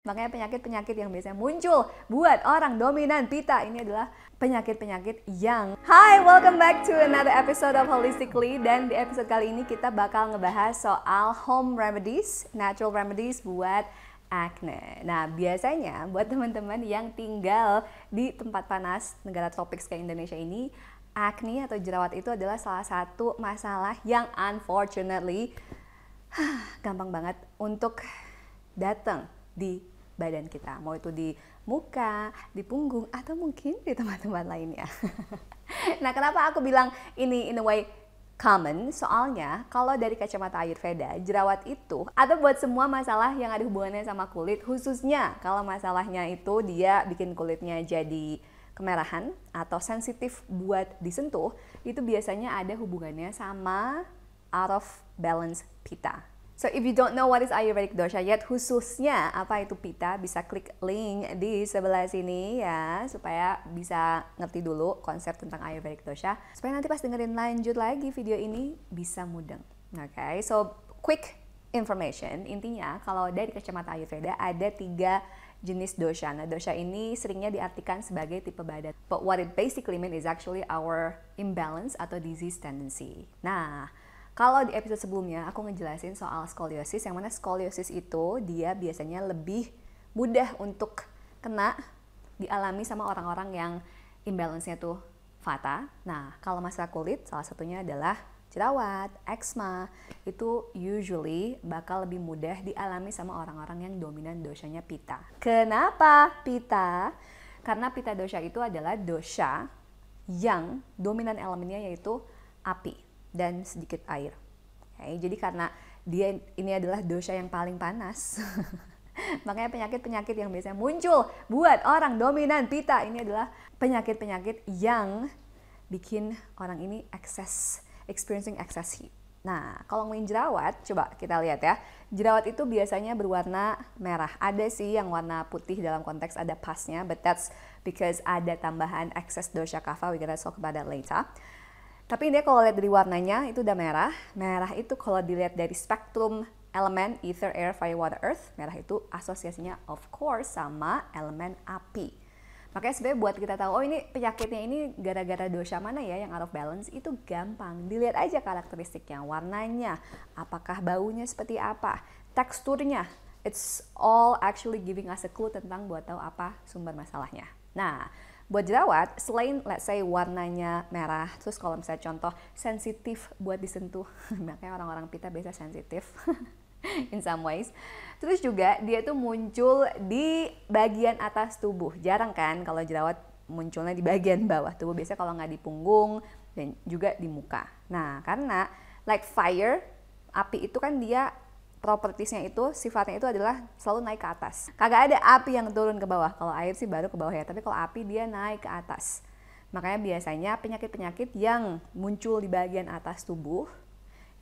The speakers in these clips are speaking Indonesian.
Makanya penyakit-penyakit yang biasanya muncul buat orang dominan pita ini adalah penyakit-penyakit yang welcome back to another episode of Holistically. Dan di episode kali ini kita bakal ngebahas soal home remedies, natural remedies buat acne. Nah, biasanya buat teman-teman yang tinggal di tempat panas negara tropis kayak Indonesia ini, acne atau jerawat itu adalah salah satu masalah yang unfortunately gampang banget untuk datang di badan kita, mau itu di muka, di punggung, atau mungkin di tempat-tempat lainnya. Nah, kenapa aku bilang ini in a way common? Soalnya kalau dari kacamata Ayurveda, jerawat itu atau buat semua masalah yang ada hubungannya sama kulit, khususnya kalau masalahnya itu dia bikin kulitnya jadi kemerahan atau sensitif buat disentuh, itu biasanya ada hubungannya sama out of balance pita. So if you don't know what is Ayurvedic dosha yet, khususnya apa itu pita, bisa klik link di sebelah sini ya, supaya bisa ngerti dulu konsep tentang Ayurvedic dosha, supaya nanti pas dengerin lanjut lagi video ini bisa mudeng. Okay, so quick information, intinya kalau dari kacamata Ayurveda ada 3 jenis dosha. Nah, dosha ini seringnya diartikan sebagai tipe badan. But what it basically mean is actually our imbalance atau disease tendency. Nah, kalau di episode sebelumnya aku ngejelasin soal skoliosis, yang mana skoliosis itu dia biasanya lebih mudah untuk kena dialami sama orang-orang yang imbalance-nya tuh vata. Nah, kalau masalah kulit, salah satunya adalah jerawat, eczema, itu usually bakal lebih mudah dialami sama orang-orang yang dominan doshanya pita. Kenapa pita? Karena pita dosha itu adalah dosha yang dominan elemennya yaitu api dan sedikit air. Okay, jadi karena dia ini adalah dosha yang paling panas, makanya penyakit-penyakit yang biasanya muncul buat orang dominan pita ini adalah penyakit-penyakit yang bikin orang ini experiencing excess heat. Nah, kalau ngomongin jerawat, coba kita lihat ya. Jerawat itu biasanya berwarna merah. Ada sih yang warna putih dalam konteks ada pasnya, but that's because ada tambahan excess dosha kapha. We gonna talk about that later. Tapi dia kalau lihat dari warnanya itu udah merah. Merah itu kalau dilihat dari spektrum elemen ether, air, fire, water, earth, merah itu asosiasinya of course sama elemen api. Makanya sebenarnya buat kita tahu, oh ini penyakitnya ini gara-gara dosha mana ya yang out of balance, itu gampang. Dilihat aja karakteristiknya, warnanya, apakah baunya seperti apa, teksturnya. It's all actually giving us a clue tentang buat tahu apa sumber masalahnya. Nah, buat jerawat, selain let's say warnanya merah, terus kalau misalnya contoh sensitif buat disentuh, makanya orang-orang pita biasa sensitif in some ways. Terus juga dia tuh muncul di bagian atas tubuh, jarang kan kalau jerawat munculnya di bagian bawah tubuh, biasanya kalau nggak di punggung dan juga di muka. Nah, karena like fire, api itu kan dia propertiesnya itu, sifatnya itu adalah selalu naik ke atas. Kagak ada api yang turun ke bawah. Kalau air sih baru ke bawah ya, tapi kalau api dia naik ke atas. Makanya biasanya penyakit-penyakit yang muncul di bagian atas tubuh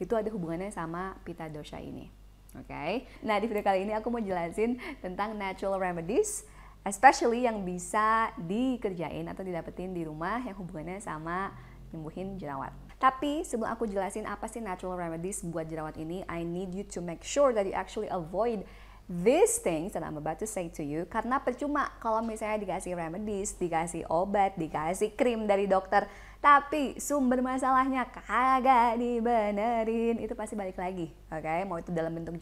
itu ada hubungannya sama pita dosha ini. Oke. Nah, di video kali ini aku mau jelasin tentang natural remedies, especially yang bisa dikerjain atau didapetin di rumah yang hubungannya sama nyembuhin jerawat. Tapi sebelum aku jelasin apa sih natural remedies buat jerawat ini, I need you to make sure that you actually avoid these things that I'm about to say to you. Karena percuma kalau misalnya dikasih remedies, dikasih obat, dikasih krim dari dokter, tapi sumber masalahnya kagak dibenerin, itu pasti balik lagi. Oke, mau itu dalam bentuk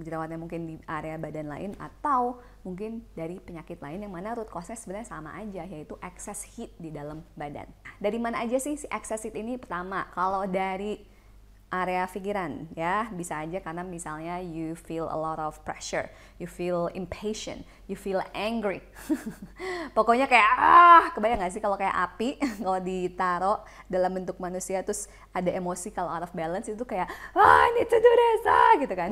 jerawatnya mungkin di area badan lain, atau mungkin dari penyakit lain yang mana root cause-nya sebenarnya sama aja, yaitu excess heat di dalam badan. Dari mana aja sih si excess heat ini? Pertama, kalau dari area pikiran ya, bisa aja karena misalnya you feel a lot of pressure, you feel impatient, you feel angry. Pokoknya kayak kebayang gak sih kalau kayak api kalau ditaruh dalam bentuk manusia terus ada emosi kalau out of balance, itu kayak I need to do this gitu kan.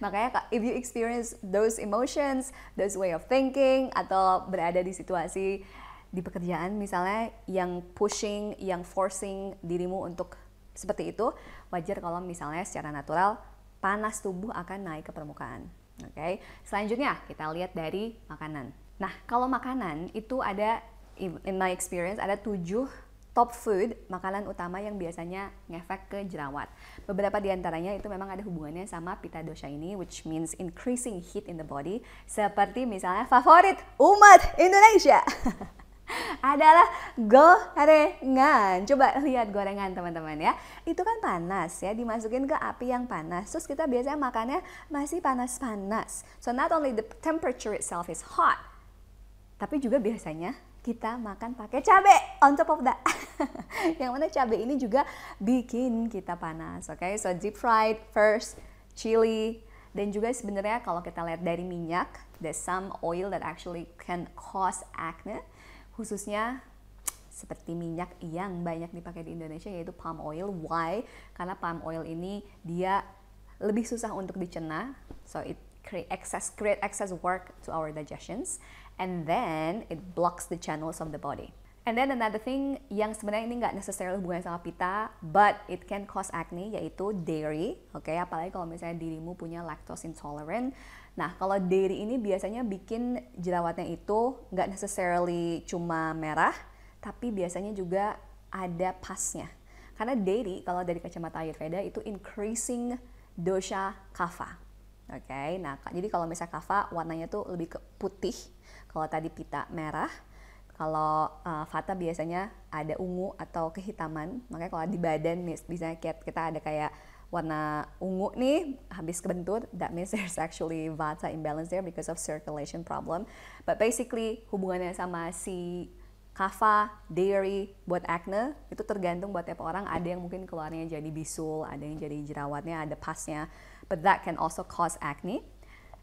Makanya if you experience those emotions, those way of thinking, atau berada di situasi di pekerjaan misalnya yang pushing, yang forcing dirimu untuk seperti itu, wajar kalau misalnya secara natural panas tubuh akan naik ke permukaan. Oke. Selanjutnya kita lihat dari makanan. Nah, kalau makanan itu ada, in my experience, ada 7 top food, makanan utama yang biasanya ngefek ke jerawat. Beberapa di antaranya itu memang ada hubungannya sama pitta dosha ini, which means increasing heat in the body. Seperti misalnya favorit umat Indonesia adalah gorengan. Coba lihat gorengan teman-teman ya. Itu kan panas ya, dimasukin ke api yang panas. Terus kita biasanya makannya masih panas-panas. So not only the temperature itself is hot, tapi juga biasanya kita makan pakai cabai on top of that. Yang mana cabai ini juga bikin kita panas. Oke, so deep fried first, chili, dan juga sebenarnya kalau kita lihat dari minyak, there's some oil that actually can cause acne, khususnya seperti minyak yang banyak dipakai di Indonesia yaitu palm oil. Why? Karena palm oil ini dia lebih susah untuk dicerna, so it create excess work to our digestions, and then it blocks the channels of the body. And then another thing yang sebenarnya ini nggak necessarily hubungan sama pitta, but it can cause acne, yaitu dairy. Oke, apalagi kalau misalnya dirimu punya lactose intolerant. Nah, kalau dairy ini biasanya bikin jerawatnya itu nggak necessarily cuma merah, tapi biasanya juga ada pasnya. Karena dairy, kalau dari kacamata Ayurveda, itu increasing dosha kapha. Oke, nah jadi kalau misalnya kapha warnanya tuh lebih ke putih, kalau tadi pitta merah, kalau vata biasanya ada ungu atau kehitaman. Makanya kalau di badan misalnya kita ada kayak warna ungu nih habis kebentur, that means there's actually vata imbalance there because of circulation problem. But basically hubungannya sama si kapha, dairy buat acne itu tergantung buat tiap orang. Ada yang mungkin keluarnya jadi bisul, ada yang jadi jerawatnya, ada pasnya, but that can also cause acne.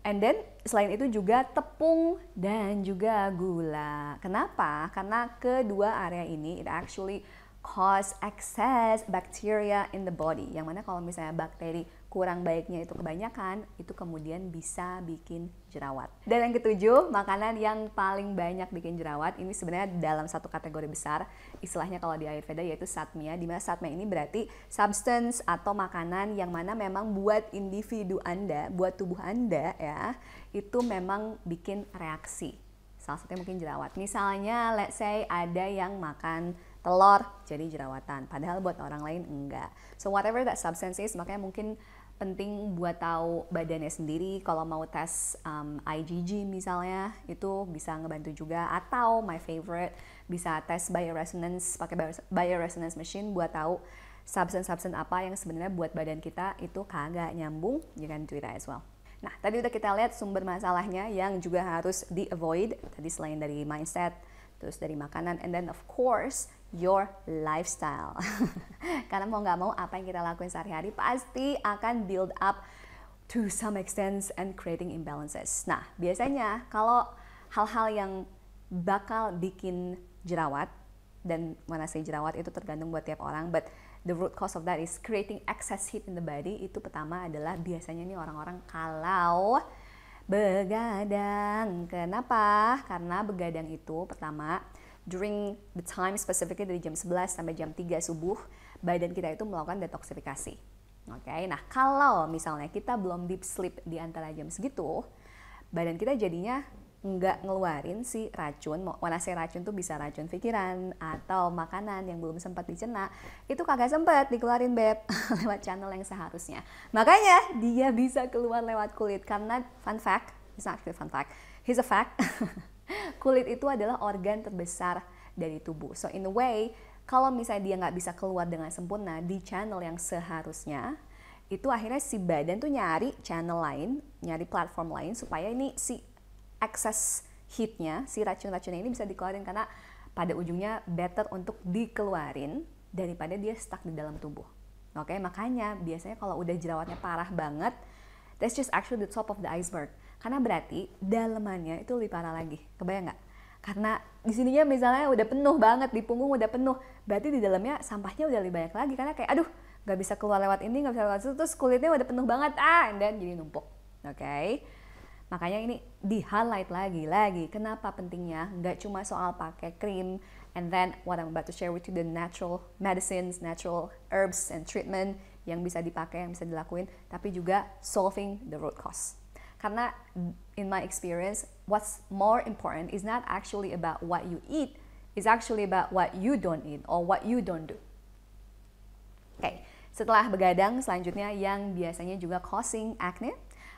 And then selain itu juga tepung dan juga gula. Kenapa? Karena kedua area ini it actually cause excess bacteria in the body. Yang mana kalau misalnya bakteri kurang baiknya itu kebanyakan, itu kemudian bisa bikin jerawat. Dan yang ketujuh, makanan yang paling banyak bikin jerawat, ini sebenarnya dalam satu kategori besar, istilahnya kalau di Ayurveda yaitu satmia, di mana satmia ini berarti substance atau makanan yang mana memang buat individu Anda, buat tubuh Anda ya, itu memang bikin reaksi. Salah satunya mungkin jerawat. Misalnya, let's say ada yang makan telur jadi jerawatan, padahal buat orang lain enggak. So whatever that substance is, makanya mungkin penting buat tahu badannya sendiri. Kalau mau tes IgG misalnya, itu bisa ngebantu juga. Atau my favorite, bisa tes bioresonance, pakai bioresonance machine buat tahu substance apa yang sebenarnya buat badan kita itu kagak nyambung. You can do that as well. Nah, tadi udah kita lihat sumber masalahnya yang juga harus di-avoid. Tadi selain dari mindset, terus dari makanan, and then of course your lifestyle. Karena mau nggak mau apa yang kita lakuin sehari-hari pasti akan build up to some extent and creating imbalances. Nah, biasanya kalau hal-hal yang bakal bikin jerawat, dan mana sih jerawat itu tergantung buat tiap orang, but the root cause of that is creating excess heat in the body. Itu pertama adalah biasanya nih orang-orang kalau begadang. Kenapa? Karena begadang itu pertama, during the time specifically dari jam 11 sampai jam 3 subuh, badan kita itu melakukan detoksifikasi. Oke, nah kalau misalnya kita belum deep sleep di antara jam segitu, badan kita jadinya nggak ngeluarin si racun. Mana si racun tuh bisa racun pikiran atau makanan yang belum sempat dicerna, itu kagak sempat dikeluarin beb lewat channel yang seharusnya. Makanya dia bisa keluar lewat kulit. Karena fun fact, it's not actually fun fact, here's a fact. Kulit itu adalah organ terbesar dari tubuh. So in a way, kalau misalnya dia nggak bisa keluar dengan sempurna di channel yang seharusnya, itu akhirnya si badan tuh nyari channel lain, nyari platform lain supaya ini si excess heatnya, si racun-racunnya ini bisa dikeluarin, karena pada ujungnya better untuk dikeluarin daripada dia stuck di dalam tubuh. Oke, makanya biasanya kalau udah jerawatnya parah banget, that's just actually the top of the iceberg. Karena berarti dalemannya itu lebih parah lagi. Kebayang nggak? Karena di sininya misalnya udah penuh banget, di punggung udah penuh, berarti di dalamnya sampahnya udah lebih banyak lagi. Karena kayak aduh, nggak bisa keluar lewat ini, nggak bisa lewat situ, terus kulitnya udah penuh banget, and then jadi numpuk. Oke? Makanya ini di-highlight lagi. Kenapa pentingnya? Nggak cuma soal pakai krim, and then what I'm about to share with you, the natural medicines, natural herbs and treatment yang bisa dipakai, yang bisa dilakuin, tapi juga solving the root cause. Karena in my experience, what's more important is not actually about what you eat, It's actually about what you don't eat or what you don't do. Oke, setelah begadang, selanjutnya yang biasanya juga causing acne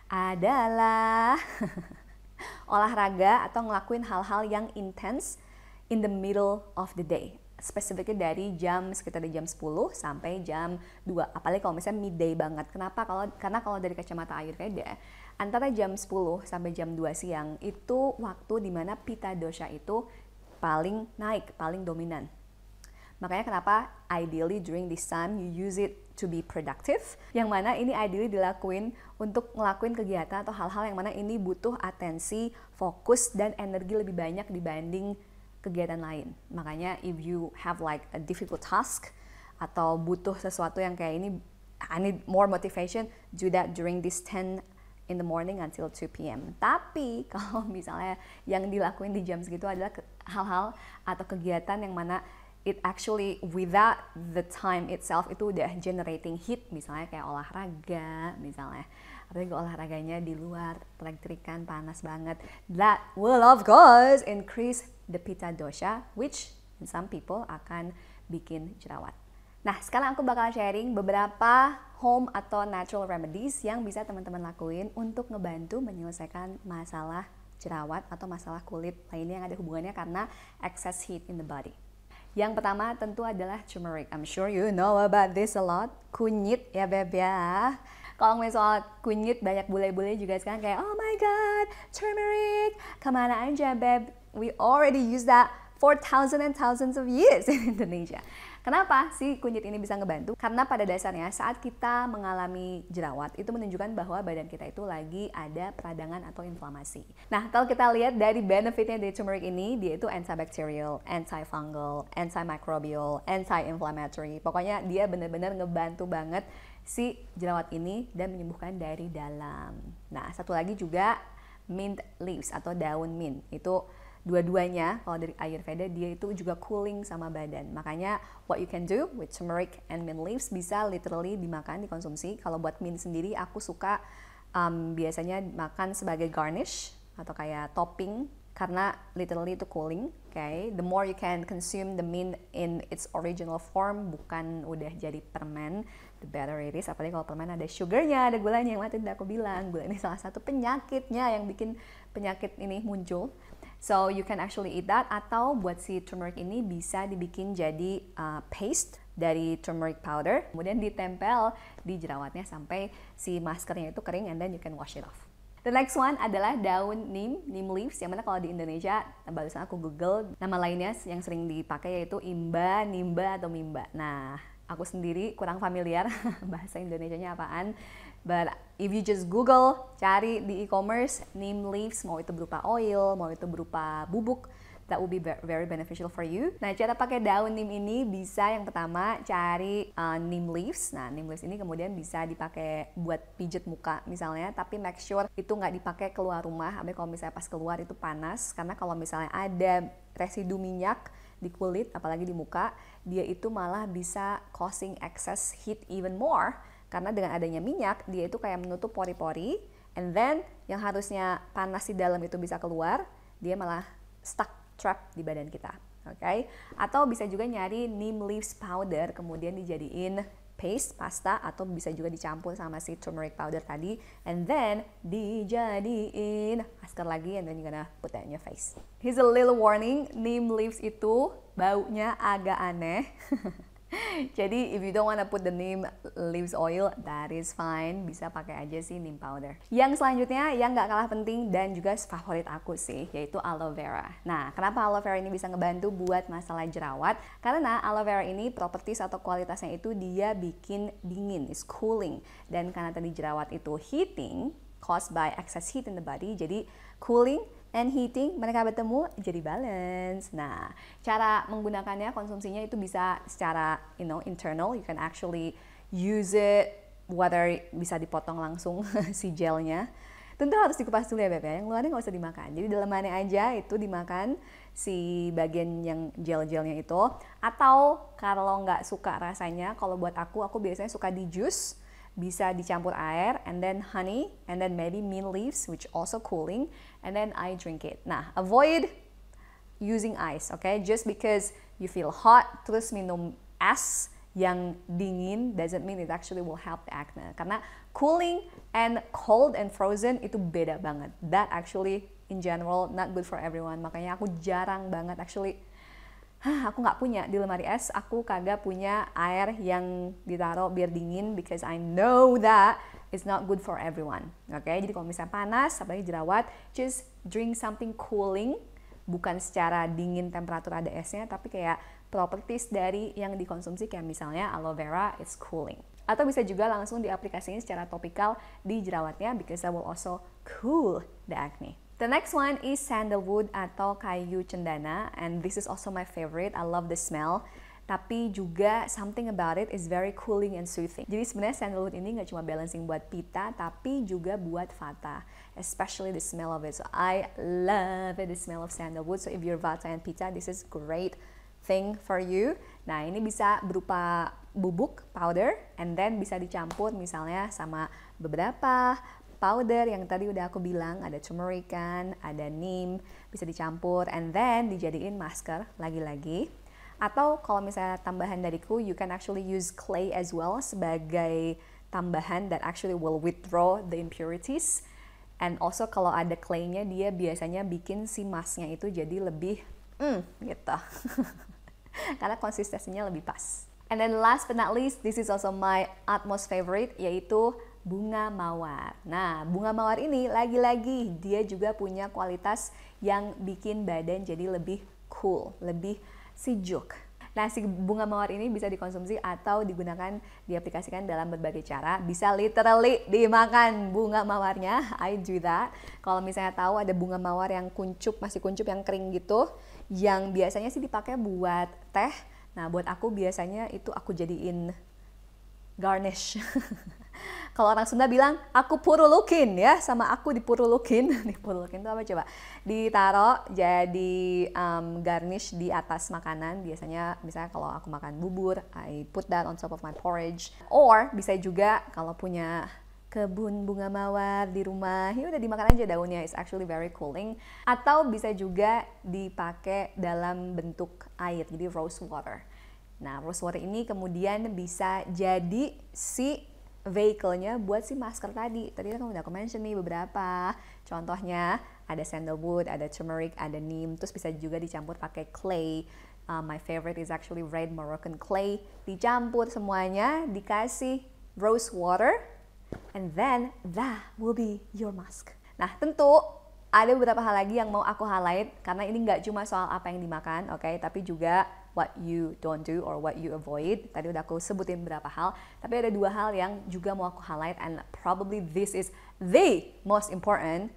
adalah olahraga atau ngelakuin hal-hal yang intense in the middle of the day. Specifically dari sekitar jam 10 sampai jam 2. Apalagi kalau misalnya midday banget. Kenapa? Karena kalau dari kacamata Ayurveda, antara jam 10 sampai jam 2 siang itu waktu dimana Pitta dosha itu paling naik, paling dominan. Makanya kenapa ideally during this time you use it to be productive, yang mana ini ideally dilakuin untuk ngelakuin kegiatan atau hal-hal yang mana ini butuh atensi, fokus, dan energi lebih banyak dibanding kegiatan lain. Makanya if you have like a difficult task atau butuh sesuatu yang kayak ini, I need more motivation, do that during this 10 in the morning until 2 p.m. Tapi kalau misalnya yang dilakuin di jam segitu adalah hal-hal atau kegiatan yang mana it actually without the time itself itu udah generating heat, misalnya kayak olahraga misalnya, apalagi olahraganya di luar elektrik-eletrikan panas banget, that will of course increase the Pitta dosha, which in some people akan bikin jerawat. Nah, sekarang aku bakal sharing beberapa home atau natural remedies yang bisa teman-teman lakuin untuk ngebantu menyelesaikan masalah jerawat atau masalah kulit lainnya yang ada hubungannya karena excess heat in the body. Yang pertama tentu adalah turmeric. I'm sure you know about this a lot. Kunyit ya beb ya. Kalau ngomongin soal kunyit, banyak bule-bule juga sekarang kayak, oh my god, turmeric. Kemana aja beb? We already use that for thousands and thousands of years in Indonesia. Kenapa sih kunyit ini bisa ngebantu? Karena pada dasarnya saat kita mengalami jerawat, itu menunjukkan bahwa badan kita itu lagi ada peradangan atau inflamasi. Nah, kalau kita lihat dari benefitnya dari turmeric ini, dia itu antibacterial, antifungal, antimicrobial, anti-inflammatory. Pokoknya dia benar-benar ngebantu banget si jerawat ini dan menyembuhkan dari dalam. Nah, satu lagi juga mint leaves atau daun mint. Itu dua-duanya kalau dari Ayurveda dia itu juga cooling sama badan. Makanya what you can do with turmeric and mint leaves bisa literally dimakan, dikonsumsi. Kalau buat mint sendiri aku suka biasanya makan sebagai garnish atau kayak topping karena literally itu cooling. Okay? The more you can consume the mint in its original form, bukan udah jadi permen, the better it is. Apalagi kalau permen ada sugarnya, ada gulanya, yang tadi aku bilang gula ini salah satu penyakitnya yang bikin penyakit ini muncul. So you can actually eat that, atau buat si turmeric ini bisa dibikin jadi paste dari turmeric powder, kemudian ditempel di jerawatnya sampai si maskernya itu kering, and then you can wash it off. The next one adalah daun neem leaves, yang mana kalau di Indonesia, barusan aku google, nama lainnya yang sering dipakai yaitu imba, nimba, atau mimba. Nah, aku sendiri kurang familiar bahasa Indonesianya apaan. But if you just Google, cari di e-commerce, neem leaves, mau itu berupa oil, mau itu berupa bubuk, that will be very beneficial for you. Nah, cara pakai daun neem ini bisa yang pertama cari neem leaves. Nah, neem leaves ini kemudian bisa dipakai buat pijet muka misalnya, tapi make sure itu nggak dipakai keluar rumah. Apalagi kalau misalnya pas keluar itu panas, karena kalau misalnya ada residu minyak di kulit, apalagi di muka, dia itu malah bisa causing excess heat even more. Karena dengan adanya minyak, dia itu kayak menutup pori-pori, and then yang harusnya panas di dalam itu bisa keluar, dia malah stuck, trap di badan kita. Okay? Atau bisa juga nyari neem leaves powder, kemudian dijadiin paste, pasta, atau bisa juga dicampur sama si turmeric powder tadi, and then dijadiin masker lagi, and then you're gonna put that in your face. Here's a little warning, neem leaves itu baunya agak aneh. Jadi if you don't wanna put the neem leaves oil, that is fine, bisa pakai aja sih neem powder. Yang selanjutnya yang nggak kalah penting dan juga favorit aku sih, yaitu aloe vera. Nah, kenapa aloe vera ini bisa ngebantu buat masalah jerawat? Karena aloe vera ini properties atau kualitasnya itu dia bikin dingin, is cooling. Dan karena tadi jerawat itu heating, caused by excess heat in the body, jadi cooling and heating, mereka bertemu jadi balance. Nah, cara menggunakannya, konsumsinya itu bisa secara internal, you can actually use it, whether bisa dipotong langsung si gelnya. Tentu harus dikupas dulu ya Beb ya, yang luarnya nggak usah dimakan. Jadi dalamannya aja itu dimakan si bagian yang gel-gelnya itu. Atau kalau nggak suka rasanya, kalau buat aku biasanya suka di juice. Bisa dicampur air, and then honey, and then maybe mint leaves, which also cooling, and then I drink it. Nah, avoid using ice, okay? Just because you feel hot terus minum es yang dingin doesn't mean it actually will help the acne. Karena cooling and cold and frozen itu beda banget. That actually in general not good for everyone. Makanya aku jarang banget actually aku nggak punya di lemari es, aku kagak punya air yang ditaruh biar dingin because I know that it's not good for everyone. Oke, jadi kalau misalnya panas, apalagi jerawat, just drink something cooling, bukan secara dingin temperatur ada esnya, tapi kayak properties dari yang dikonsumsi kayak misalnya aloe vera, it's cooling. Atau bisa juga langsung diaplikasikan secara topikal di jerawatnya because that will also cool the acne. The next one is sandalwood atau kayu cendana, and this is also my favorite. I love the smell. Tapi juga something about it is very cooling and soothing. Jadi sebenarnya sandalwood ini nggak cuma balancing buat pita, tapi juga buat vata. Especially the smell of it. So I love it, the smell of sandalwood. So if you're vata and pita, this is great thing for you. Nah, ini bisa berupa bubuk, powder, and then bisa dicampur misalnya sama beberapa powder yang tadi udah aku bilang, ada turmerican, ada neem, bisa dicampur and then dijadiin masker lagi-lagi. Atau kalau misalnya tambahan dariku, you can actually use clay as well sebagai tambahan that actually will withdraw the impurities. And also kalau ada clay-nya, dia biasanya bikin si masknya itu jadi lebih gitu. Karena konsistensinya lebih pas. And then last but not least, this is also my utmost favorite, yaitu bunga mawar. Nah, bunga mawar ini lagi-lagi dia juga punya kualitas yang bikin badan jadi lebih cool, lebih sejuk. Nah, si bunga mawar ini bisa dikonsumsi atau digunakan, diaplikasikan dalam berbagai cara. Bisa literally dimakan bunga mawarnya, I do that. Kalau misalnya tahu ada bunga mawar yang kuncup, masih kuncup yang kering gitu, yang biasanya sih dipakai buat teh. Nah, buat aku biasanya itu aku jadiin garnish. Kalau orang Sunda bilang, aku purulukin ya, sama aku dipurulukin. Dipurulukin itu apa coba? Ditaruh jadi garnish di atas makanan. Biasanya misalnya kalau aku makan bubur, I put that on top of my porridge. Or bisa juga kalau punya kebun bunga mawar di rumah, ya udah dimakan aja daunnya, it's actually very cooling. Atau bisa juga dipakai dalam bentuk air, jadi rose water. Nah, rose water ini kemudian bisa jadi si vehicle-nya buat si masker tadi. Tadi kan udah aku mention nih beberapa. Contohnya ada sandalwood, ada turmeric, ada neem. Terus bisa juga dicampur pakai clay. My favorite is actually red Moroccan clay. Dicampur semuanya, dikasih rose water, and then that will be your mask. Nah, tentu ada beberapa hal lagi yang mau aku highlight karena ini nggak cuma soal apa yang dimakan, oke, tapi juga what you don't do or what you avoid. Tadi udah aku sebutin beberapa hal, tapi ada dua hal yang juga mau aku highlight and probably this is the most important.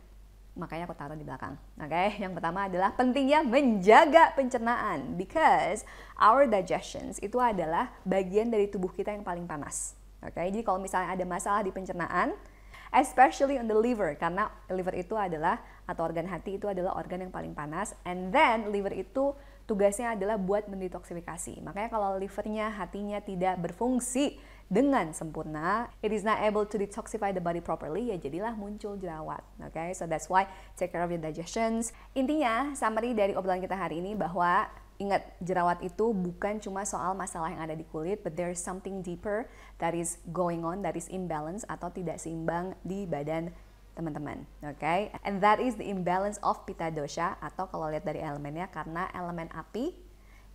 Makanya aku taruh di belakang. Oke, yang pertama adalah pentingnya menjaga pencernaan because our digestions itu adalah bagian dari tubuh kita yang paling panas. Oke, jadi kalau misalnya ada masalah di pencernaan, especially on the liver, karena liver itu adalah, atau organ hati itu adalah organ yang paling panas, and then liver itu tugasnya adalah buat mendetoksifikasi. Makanya kalau livernya, hatinya tidak berfungsi dengan sempurna, it is not able to detoxify the body properly, ya jadilah muncul jerawat. Okay? So that's why take care of your digestions. Intinya, summary dari obrolan kita hari ini bahwa ingat, jerawat itu bukan cuma soal masalah yang ada di kulit, but there is something deeper that is going on, that is imbalance atau tidak seimbang di badan teman-teman, okay? And that is the imbalance of Pitta dosha, atau kalau lihat dari elemennya, karena elemen api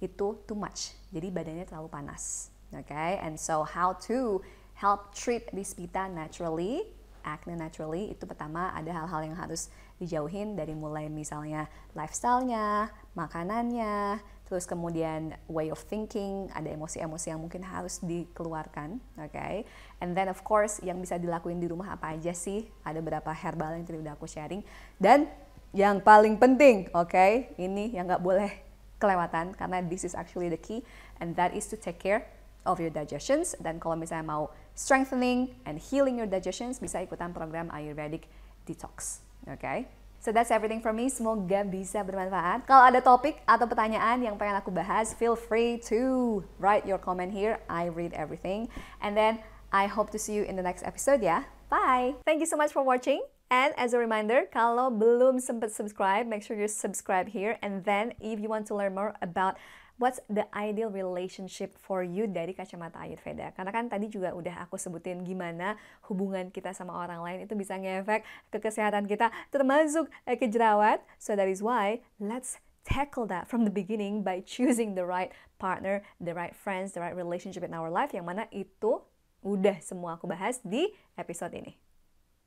itu too much, jadi badannya terlalu panas, okay? And so how to help treat this Pitta naturally, acne naturally, itu pertama ada hal-hal yang harus dijauhin dari mulai misalnya lifestyle-nya, makanannya, terus kemudian way of thinking, ada emosi-emosi yang mungkin harus dikeluarkan, okay? And then of course yang bisa dilakuin di rumah apa aja sih? Ada beberapa herbal yang tadi udah aku sharing. Dan yang paling penting, okay, ini yang nggak boleh kelewatan karena this is actually the key, and that is to take care of your digestions. Dan kalau misalnya mau strengthening and healing your digestions, bisa ikutan program Ayurvedic Detox, okay? So that's everything from me. Semoga bisa bermanfaat. Kalau ada topik atau pertanyaan yang pengen aku bahas, feel free to write your comment here. I read everything. And then I hope to see you in the next episode ya. Bye! Thank you so much for watching. And as a reminder, kalau belum sempat subscribe, make sure you subscribe here. And then if you want to learn more about what's the ideal relationship for you dari kacamata Ayurveda. Karena kan tadi juga udah aku sebutin gimana hubungan kita sama orang lain itu bisa ngefek ke kesehatan kita, termasuk ke jerawat. So that is why let's tackle that from the beginning by choosing the right partner, the right friends, the right relationship in our life, yang mana itu udah semua aku bahas di episode ini.